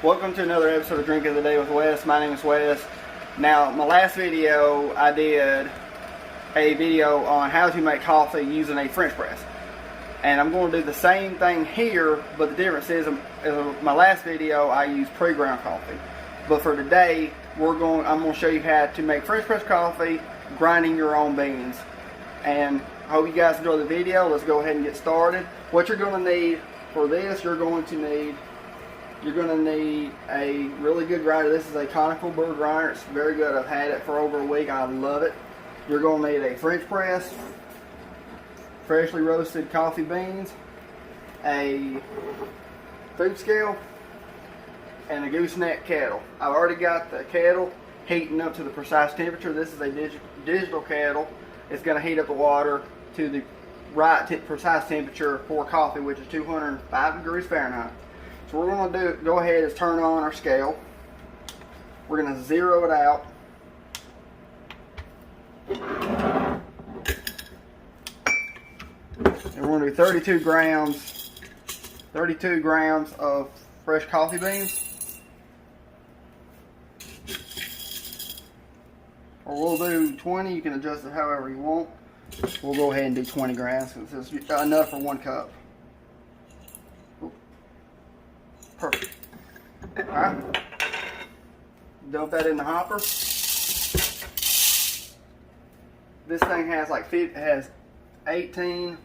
Welcome to another episode of Drink of the Day with Wes. My name is Wes. Now, my last video, I did a video on how to make coffee using a French press. And I'm going to do the same thing here, but the difference is, in my last video, I used pre-ground coffee. But for today, I'm going to show you how to make French press coffee, grinding your own beans. And I hope you guys enjoy the video. Let's go ahead and get started. What you're going to need for this, you're going to need a really good grinder. This is a conical burr grinder. It's very good. I've had it for over a week. I love it. You're going to need a French press, freshly roasted coffee beans, a food scale, and a gooseneck kettle. I've already got the kettle heating up to the precise temperature. This is a digital kettle. It's going to heat up the water to the right precise temperature for coffee, which is 205 degrees Fahrenheit. So what we're going to go ahead is turn on our scale. We're going to zero it out. And we're going to do 32 grams of fresh coffee beans. Or we'll do 20. You can adjust it however you want. We'll go ahead and do 20 grams because it's enough for 1 cup. Perfect. Alright. Dump that in the hopper. This thing has has 15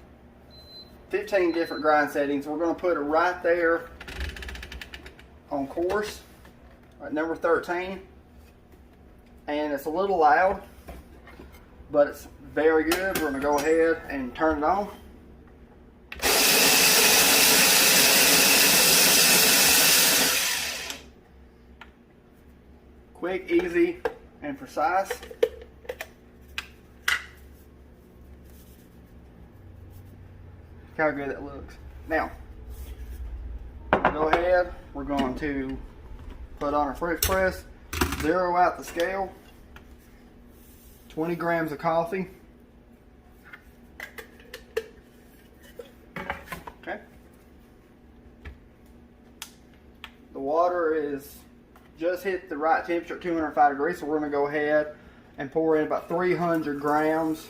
different grind settings. We're going to put it right there on coarse, at number 13. And it's a little loud, but it's very good. We're going to go ahead and turn it on. Quick, easy, and precise. Look how good it looks. Now, go ahead. We're going to put on our French press, zero out the scale, 20 grams of coffee. Okay. The water is just hit the right temperature at 205 degrees, so we're going to go ahead and pour in about 300 grams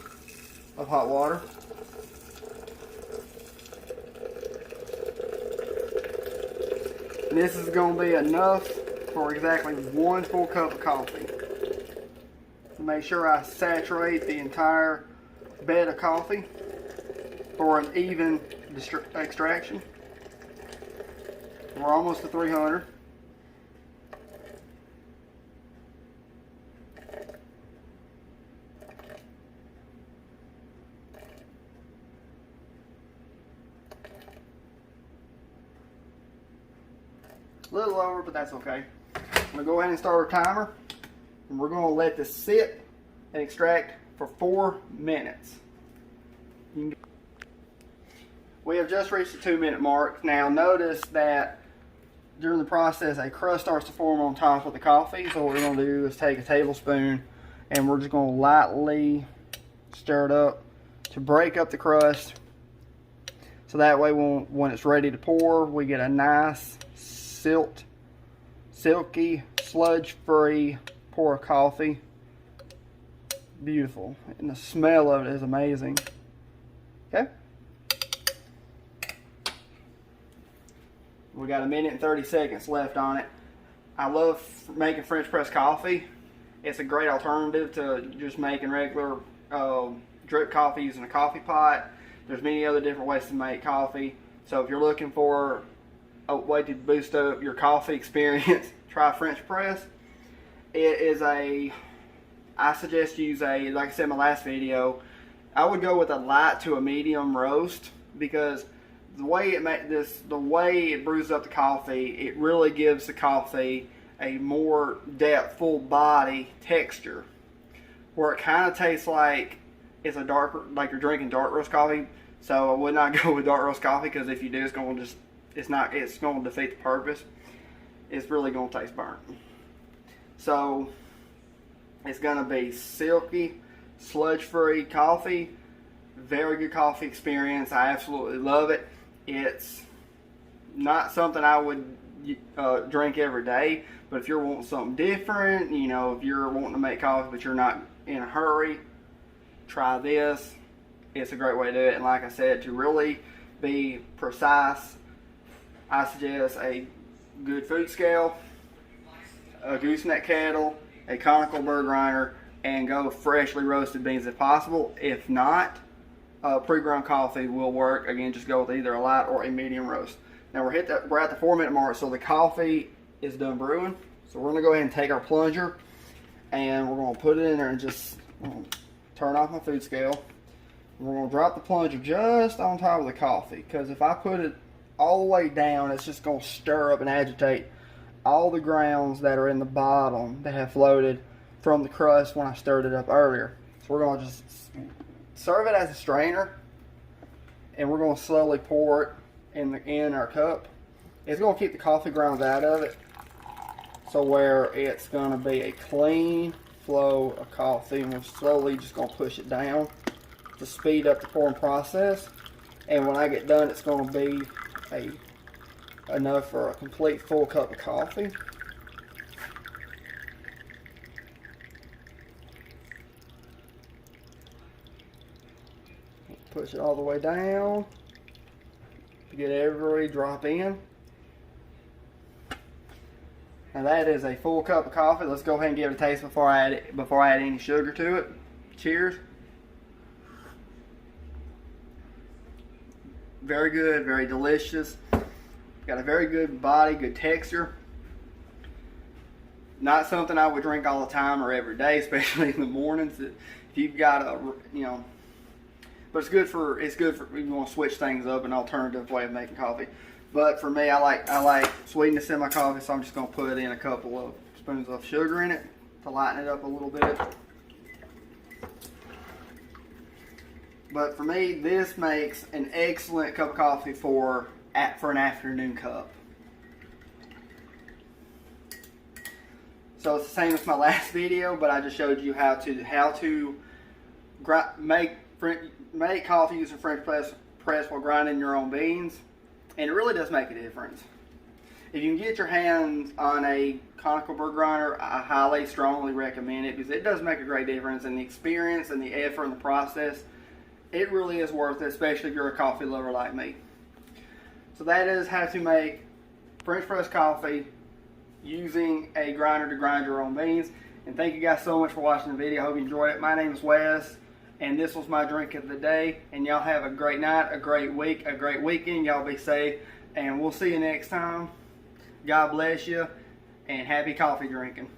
of hot water. And this is going to be enough for exactly 1 full cup of coffee. So make sure I saturate the entire bed of coffee for an even extraction. We're almost to 300. A little over, but that's okay. I'm going to go ahead and start our timer. And we're going to let this sit and extract for 4 minutes. We have just reached the 2-minute mark. Now notice that during the process a crust starts to form on top of the coffee. So what we're going to do is take a tablespoon and we're just going to lightly stir it up to break up the crust. So that way when it's ready to pour, we get a nice silky, sludge-free pour of coffee. Beautiful. And the smell of it is amazing. Okay? We got 1 minute and 30 seconds left on it. I love making French press coffee. It's a great alternative to just making regular drip coffee using a coffee pot. There's many other different ways to make coffee. So if you're looking for a way to boost up your coffee experience, try French press. I suggest use like I said in my last video, I would go with a light to a medium roast, because the way it brews up the coffee, it really gives the coffee a more depth, full body texture, where it kind of tastes like it's a darker, like you're drinking dark roast coffee. So I would not go with dark roast coffee, because if you do, it's going to defeat the purpose. It's really going to taste burnt. So it's going to be silky, sludge-free coffee. Very good coffee experience. I absolutely love it. It's not something I would drink every day. But if you're wanting something different, you know, if you're wanting to make coffee but you're not in a hurry, try this. It's a great way to do it. And like I said, to really be precise, I suggest a good food scale, a gooseneck kettle, a conical burr grinder, and go freshly roasted beans if possible. If not, pre-ground coffee will work. Again, just go with either a light or a medium roast. Now we're at the 4-minute mark, so the coffee is done brewing. So we're gonna go ahead and take our plunger and we're gonna put it in there and just turn off my food scale. We're gonna drop the plunger just on top of the coffee, because if I put it all the way down, it's just gonna stir up and agitate all the grounds that are in the bottom that have floated from the crust when I stirred it up earlier. So we're gonna just serve it as a strainer, and we're gonna slowly pour it in our cup. It's going to keep the coffee grounds out of it, so where it's going to be a clean flow of coffee, and we're slowly just going to push it down to speed up the pouring process. And when I get done, it's going to be enough for a complete full cup of coffee. Push it all the way down. Get every drop in. Now that is a full cup of coffee. Let's go ahead and give it a taste before I add any sugar to it. Cheers. Very good, very delicious. Got a very good body, good texture. Not something I would drink all the time or every day, especially in the mornings. If you've got a, you know, but it's good for if you want to switch things up, an alternative way of making coffee. But for me, I like sweetness in my coffee, so I'm just going to put in a couple of spoons of sugar in it to lighten it up a little bit. But for me, this makes an excellent cup of coffee for an afternoon cup. So it's the same as my last video, but I just showed you how to make coffee using French press while grinding your own beans, and it really does make a difference. If you can get your hands on a conical burr grinder, I highly, strongly recommend it, because it does make a great difference, and the experience and the effort and the process, it really is worth it, especially if you're a coffee lover like me. So that is how to make French press coffee using a grinder to grind your own beans. And thank you guys so much for watching the video. I hope you enjoyed it. My name is Wes, and this was my drink of the day. And y'all have a great night, a great week, a great weekend. Y'all be safe, and we'll see you next time. God bless you, and happy coffee drinking.